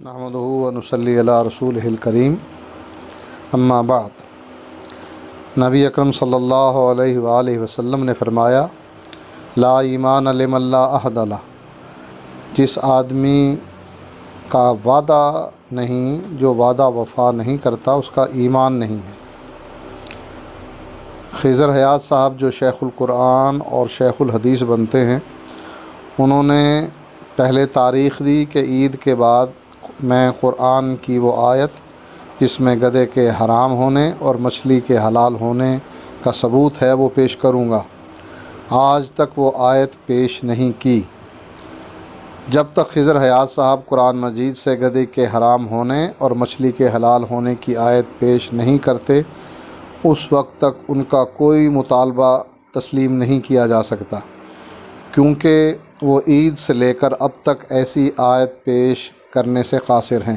نحمدہ و نصلی علی رسولہ الکریم اما بعد۔ نبی اکرم صلی اللہ علیہ وآلہ وسلم نے فرمایا، لا ایمان لمن لا عہد لہ، جس آدمی کا وعدہ نہیں، جو وعدہ وفا نہیں کرتا، اس کا ایمان نہیں ہے۔ خضر حیات صاحب جو شیخ القرآن اور شیخ الحدیث بنتے ہیں، انہوں نے پہلے تاریخ دی کہ عید کے بعد میں قرآن کی وہ آیت جس میں گدھے کے حرام ہونے اور مچھلی کے حلال ہونے کا ثبوت ہے وہ پیش کروں گا۔ آج تک وہ آیت پیش نہیں کی۔ جب تک خضر حیات صاحب قرآن مجید سے گدھے کے حرام ہونے اور مچھلی کے حلال ہونے کی آیت پیش نہیں کرتے، اس وقت تک ان کا کوئی مطالبہ تسلیم نہیں کیا جا سکتا، کیونکہ وہ عید سے لے کر اب تک ایسی آیت پیش کرنے سے قاصر ہیں۔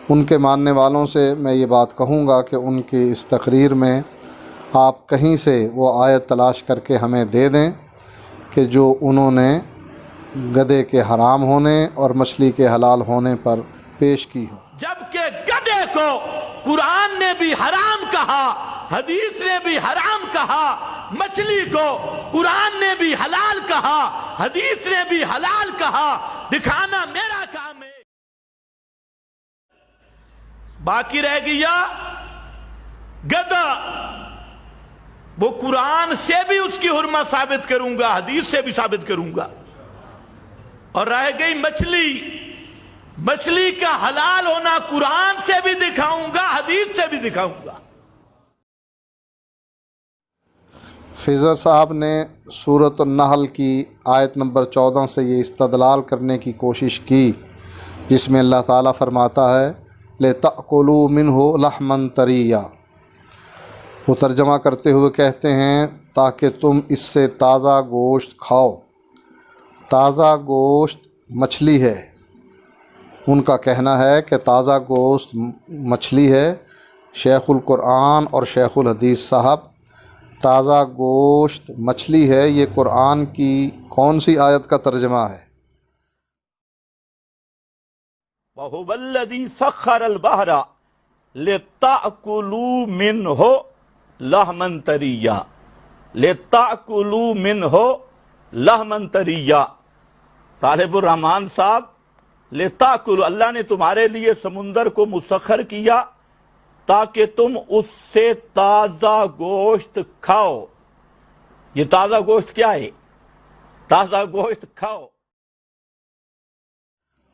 ان کے ماننے والوں سے میں یہ بات کہوں گا کہ ان کی اس تقریر میں آپ کہیں سے وہ آیت تلاش کر کے ہمیں دے دیں کہ جو انہوں نے گدھے کے حرام ہونے اور مچھلی کے حلال ہونے پر پیش کی ہو۔ جبکہ گدھے کو قرآن نے بھی حرام کہا، حدیث نے بھی حرام کہا، مچھلی کو قرآن نے بھی حلال کہا، حدیث نے بھی حلال کہا، دکھانا میرا کام ہے۔ باقی رہ گیا گدھا، وہ قرآن سے بھی اس کی حرمت ثابت کروں گا، حدیث سے بھی ثابت کروں گا۔ اور رہ گئی مچھلی، مچھلی کا حلال ہونا قرآن سے بھی دکھاؤں گا، حدیث سے بھی دکھاؤں گا۔ خضر صاحب نے سورۃ النحل کی آیت نمبر 14 سے یہ استدلال کرنے کی کوشش کی، جس میں اللہ تعالیٰ فرماتا ہے لِتَأْكُلُوا مِنْهُ لَحْمًا طَرِيًّا۔ وہ ترجمہ کرتے ہوئے کہتے ہیں تاکہ تم اس سے تازہ گوشت کھاؤ۔ تازہ گوشت مچھلی ہے۔ ان کا کہنا ہے کہ تازہ گوشت مچھلی ہے۔ شیخ القرآن اور شیخ الحدیث صاحب، تازہ گوشت مچھلی ہے، یہ قرآن کی کون سی آیت کا ترجمہ ہے؟ وَهُوَ الَّذِي سَخَّرَ الْبَحْرَ لِتَأْكُلُوا مِنْهُ لَحْمًا طَرِيًّا، لِتَأْكُلُوا مِنْهُ لَحْمًا طَرِيًّا۔ طالب الرحمان صاحب، لِتَأْكُلُوا، اللہ نے تمہارے لیے سمندر کو مسخر کیا تاکہ تم اس سے تازہ گوشت کھاؤ۔ یہ تازہ گوشت کیا ہے؟ تازہ گوشت کھاؤ۔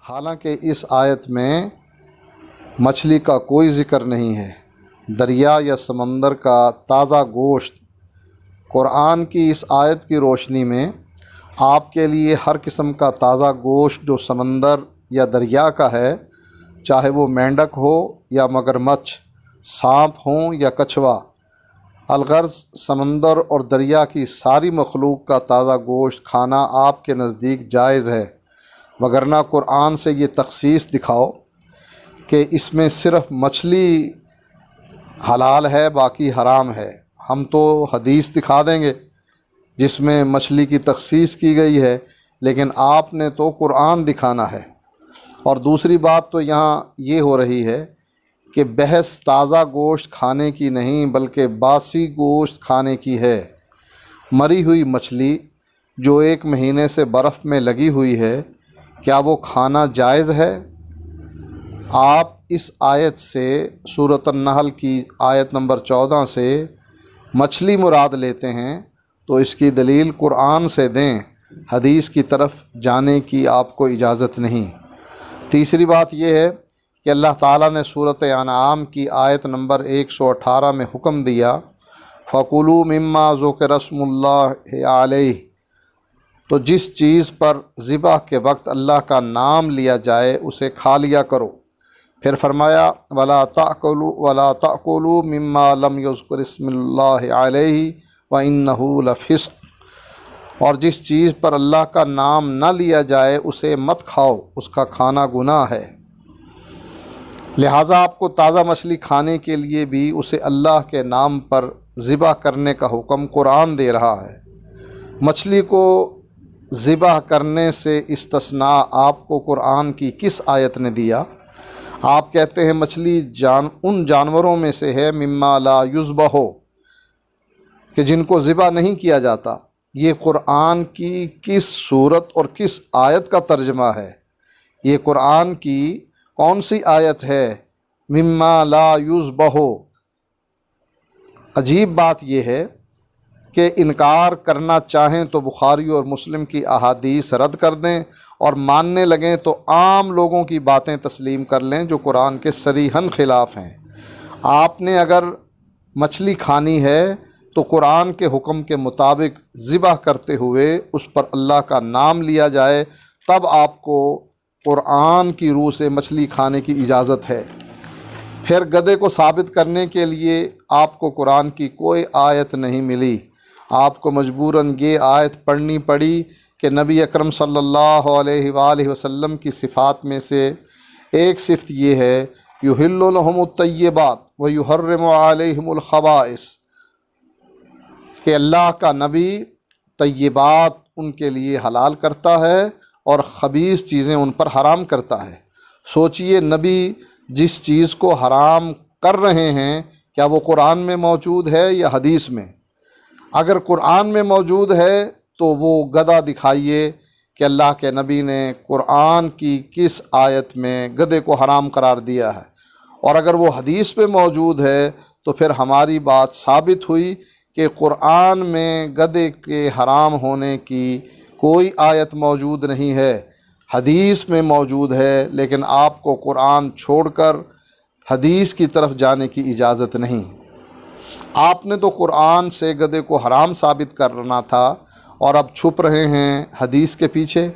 حالانکہ اس آیت میں مچھلی کا کوئی ذکر نہیں ہے، دریا یا سمندر کا تازہ گوشت۔ قرآن کی اس آیت کی روشنی میں آپ کے لیے ہر قسم کا تازہ گوشت جو سمندر یا دریا کا ہے، چاہے وہ مینڈک ہو یا مگرمچھ، سانپ ہوں یا کچھوا، الغرض سمندر اور دریا کی ساری مخلوق کا تازہ گوشت کھانا آپ کے نزدیک جائز ہے، وگرنہ قرآن سے یہ تخصیص دکھاؤ کہ اس میں صرف مچھلی حلال ہے باقی حرام ہے۔ ہم تو حدیث دکھا دیں گے جس میں مچھلی کی تخصیص کی گئی ہے، لیکن آپ نے تو قرآن دکھانا ہے۔ اور دوسری بات تو یہاں یہ ہو رہی ہے کہ بحث تازہ گوشت کھانے کی نہیں بلکہ باسی گوشت کھانے کی ہے۔ مری ہوئی مچھلی جو 1 مہینے سے برف میں لگی ہوئی ہے، کیا وہ کھانا جائز ہے؟ آپ اس آیت سے، سورۃ النحل کی آیت نمبر 14 سے مچھلی مراد لیتے ہیں تو اس کی دلیل قرآن سے دیں، حدیث کی طرف جانے کی آپ کو اجازت نہیں۔ تیسری بات یہ ہے کہ اللہ تعالیٰ نے سورۃ انعام کی آیت نمبر 118 میں حکم دیا فَكُلُوا مِمَّا ذُكِرَ اسْمُ اللَّهِ عَلَيْهِ، تو جس چیز پر ذبح کے وقت اللہ کا نام لیا جائے اسے کھا لیا کرو۔ پھر فرمایا وَلَا تَأْكُلُوا مِمَّا لَمْ يُذْكَرِ اسْمُ اللَّهِ عَلَيْهِ وَإِنَّهُ لَفِسْقٌ، اور جس چیز پر اللہ کا نام نہ لیا جائے اسے مت کھاؤ، اس کا کھانا گناہ ہے۔ لہٰذا آپ کو تازہ مچھلی کھانے کے لیے بھی اسے اللہ کے نام پر ذبح کرنے کا حکم قرآن دے رہا ہے۔ مچھلی کو ذبح کرنے سے استثناء آپ کو قرآن کی کس آیت نے دیا؟ آپ کہتے ہیں مچھلی ان جانوروں میں سے ہے مما لا یذبح، کہ جن کو ذبح نہیں کیا جاتا۔ یہ قرآن کی کس صورت اور کس آیت کا ترجمہ ہے؟ یہ قرآن کی کون سی آیت ہے مما لا یذبح؟ عجیب بات یہ ہے کہ انکار کرنا چاہیں تو بخاری اور مسلم کی احادیث رد کر دیں، اور ماننے لگیں تو عام لوگوں کی باتیں تسلیم کر لیں جو قرآن کے صریحاً خلاف ہیں۔ آپ نے اگر مچھلی کھانی ہے تو قرآن کے حکم کے مطابق ذبح کرتے ہوئے اس پر اللہ کا نام لیا جائے، تب آپ کو قرآن کی روح سے مچھلی کھانے کی اجازت ہے۔ پھر گدھے کو ثابت کرنے کے لیے آپ کو قرآن کی کوئی آیت نہیں ملی، آپ کو مجبوراً یہ آیت پڑھنی پڑی کہ نبی اکرم صلی اللہ علیہ وآلہ وسلم کی صفات میں سے ایک صفت یہ ہے یحل لہم الطیبات ویحرم علیہم الخبائث، کہ اللہ کا نبی طیبات ان کے لیے حلال کرتا ہے اور خبیث چیزیں ان پر حرام کرتا ہے۔ سوچئے نبی جس چیز کو حرام کر رہے ہیں کیا وہ قرآن میں موجود ہے یا حدیث میں؟ اگر قرآن میں موجود ہے تو وہ گدھا دکھائیے کہ اللہ کے نبی نے قرآن کی کس آیت میں گدھے کو حرام قرار دیا ہے، اور اگر وہ حدیث میں موجود ہے تو پھر ہماری بات ثابت ہوئی کہ قرآن میں گدھے کے حرام ہونے کی کوئی آیت موجود نہیں ہے، حدیث میں موجود ہے، لیکن آپ کو قرآن چھوڑ کر حدیث کی طرف جانے کی اجازت نہیں۔ آپ نے تو قرآن سے گدھے کو حرام ثابت کرنا تھا اور اب چھپ رہے ہیں حدیث کے پیچھے۔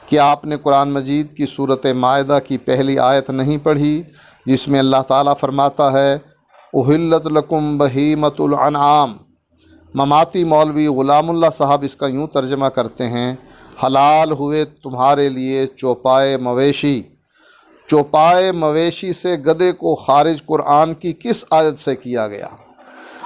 کہ آپ نے قرآن مجید کی سورۃ مائدہ کی پہلی آیت نہیں پڑھی جس میں اللہ تعالیٰ فرماتا ہے احلت لکم بہیمۃ الانعام؟ مماتی مولوی غلام اللہ صاحب اس کا یوں ترجمہ کرتے ہیں حلال ہوئے تمہارے لیے چوپائے مویشی۔ چوپائے مویشی سے گدھے کو خارج قرآن کی کس آیت سے کیا گیا؟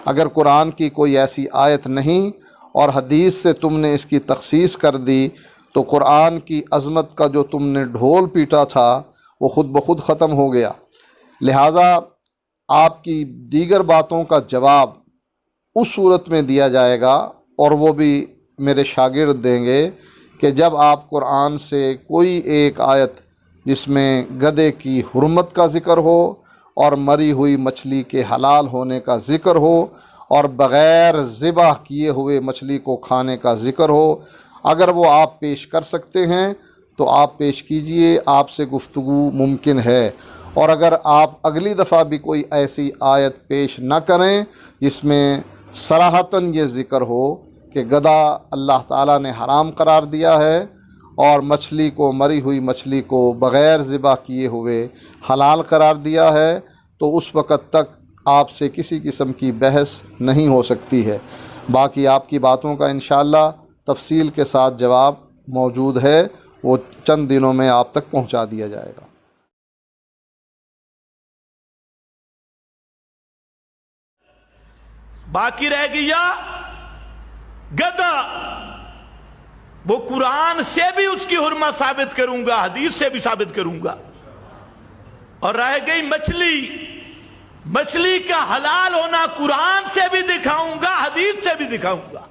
اگر قرآن کی کوئی ایسی آیت نہیں اور حدیث سے تم نے اس کی تخصیص کر دی تو قرآن کی عظمت کا جو تم نے ڈھول پیٹا تھا وہ خود بخود ختم ہو گیا۔ لہٰذا آپ کی دیگر باتوں کا جواب اس صورت میں دیا جائے گا، اور وہ بھی میرے شاگرد دیں گے، کہ جب آپ قرآن سے کوئی ایک آیت جس میں گدھے کی حرمت کا ذکر ہو اور مری ہوئی مچھلی کے حلال ہونے کا ذکر ہو اور بغیر ذبح کیے ہوئے مچھلی کو کھانے کا ذکر ہو، اگر وہ آپ پیش کر سکتے ہیں تو آپ پیش کیجئے، آپ سے گفتگو ممکن ہے۔ اور اگر آپ اگلی دفعہ بھی کوئی ایسی آیت پیش نہ کریں جس میں صراحتاً یہ ذکر ہو کہ گدھا اللہ تعالیٰ نے حرام قرار دیا ہے اور مچھلی کو، مری ہوئی مچھلی کو بغیر ذبح کیے ہوئے حلال قرار دیا ہے، تو اس وقت تک آپ سے کسی قسم کی بحث نہیں ہو سکتی ہے۔ باقی آپ کی باتوں کا انشاءاللہ تفصیل کے ساتھ جواب موجود ہے، وہ چند دنوں میں آپ تک پہنچا دیا جائے گا۔ باقی رہ گیا گدھا، وہ قرآن سے بھی اس کی حرمت ثابت کروں گا، حدیث سے بھی ثابت کروں گا، اور رہ گئی مچھلی، مچھلی کا حلال ہونا قرآن سے بھی دکھاؤں گا، حدیث سے بھی دکھاؤں گا۔